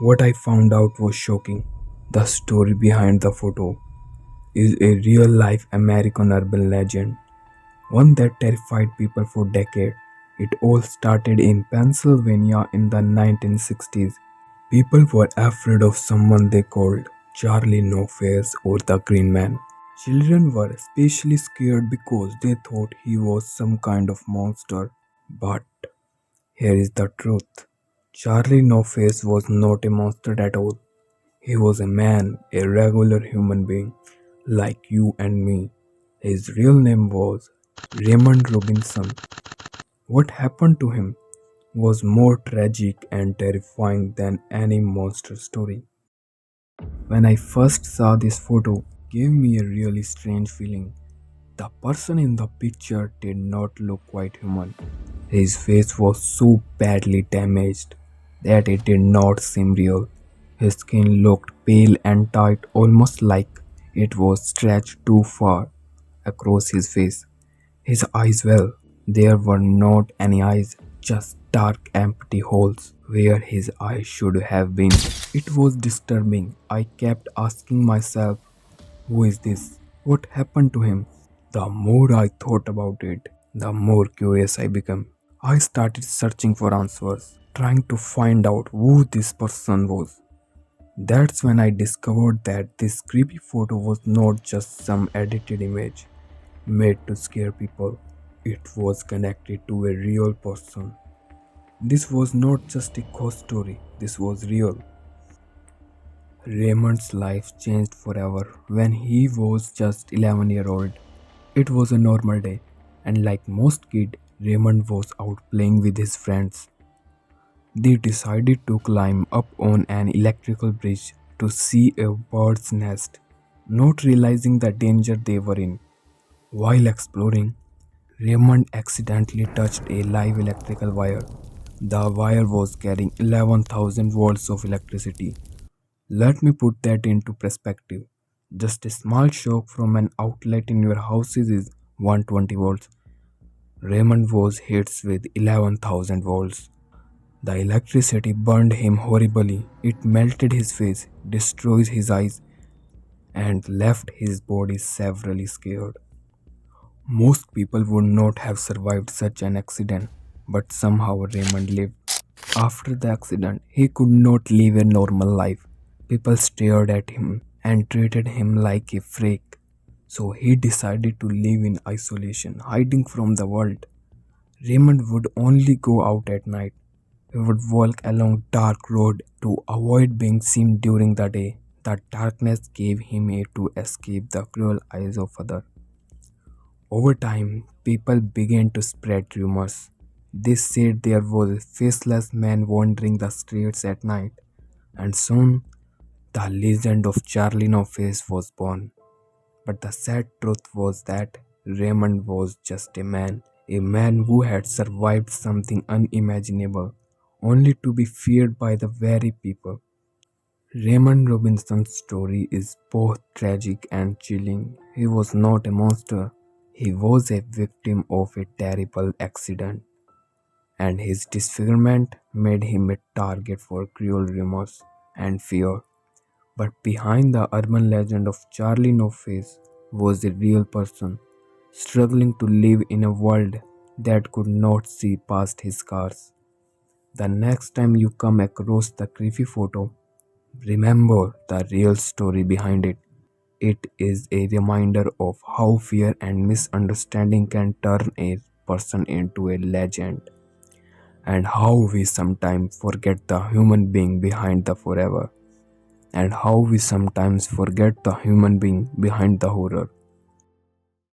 What I found out was shocking. The story behind the photo is a real life American urban legend, one that terrified people for decades. It all started in Pennsylvania in the 1960s. People were afraid of someone they called Charlie No Face or the Green Man. Children were especially scared because they thought he was some kind of monster. But here is the truth. Charlie No Face was not a monster at all. He was a man, a regular human being, like you and me. His real name was Raymond Robinson. What happened to him was more tragic and terrifying than any monster story. When I first saw this photo, it gave me a really strange feeling. The person in the picture did not look quite human. His face was so badly damaged that it did not seem real. His skin looked pale and tight, almost like it was stretched too far across his face. His eyes, well, there were not any eyes, just dark empty holes where his eyes should have been. It was disturbing. I kept asking myself, who is this? What happened to him? The more I thought about it, the more curious I became. I started searching for answers, trying to find out who this person was. That's when I discovered that this creepy photo was not just some edited image made to scare people. It was connected to a real person. This was not just a ghost story, this was real. Raymond's life changed forever when he was just 11-year-old. It was a normal day, and like most kids, Raymond was out playing with his friends. They decided to climb up on an electrical bridge to see a bird's nest, not realizing the danger they were in. While exploring, Raymond accidentally touched a live electrical wire. The wire was carrying 11,000 volts of electricity. Let me put that into perspective. Just a small shock from an outlet in your house is 120 volts. Raymond was hit with 11,000 volts. The electricity burned him horribly. It melted his face, destroyed his eyes, and left his body severely scared. Most people would not have survived such an accident, but somehow Raymond lived. After the accident, he could not live a normal life. People stared at him and treated him like a freak. So he decided to live in isolation, hiding from the world. Raymond would only go out at night. He would walk along dark road to avoid being seen during the day. The darkness gave him a to escape the cruel eyes of others. Over time, people began to spread rumors. They said there was a faceless man wandering the streets at night, and soon the legend of Charlie No Face was born. But the sad truth was that Raymond was just a man who had survived something unimaginable, only to be feared by the very people. Raymond Robinson's story is both tragic and chilling. He was not a monster, he was a victim of a terrible accident, and his disfigurement made him a target for cruel rumors and fear. But behind the urban legend of Charlie No Face was a real person, struggling to live in a world that could not see past his scars. The next time you come across the creepy photo, remember the real story behind it. It is a reminder of how fear and misunderstanding can turn a person into a legend, and how we sometimes forget the human being behind the forever, and how we sometimes forget the human being behind the horror.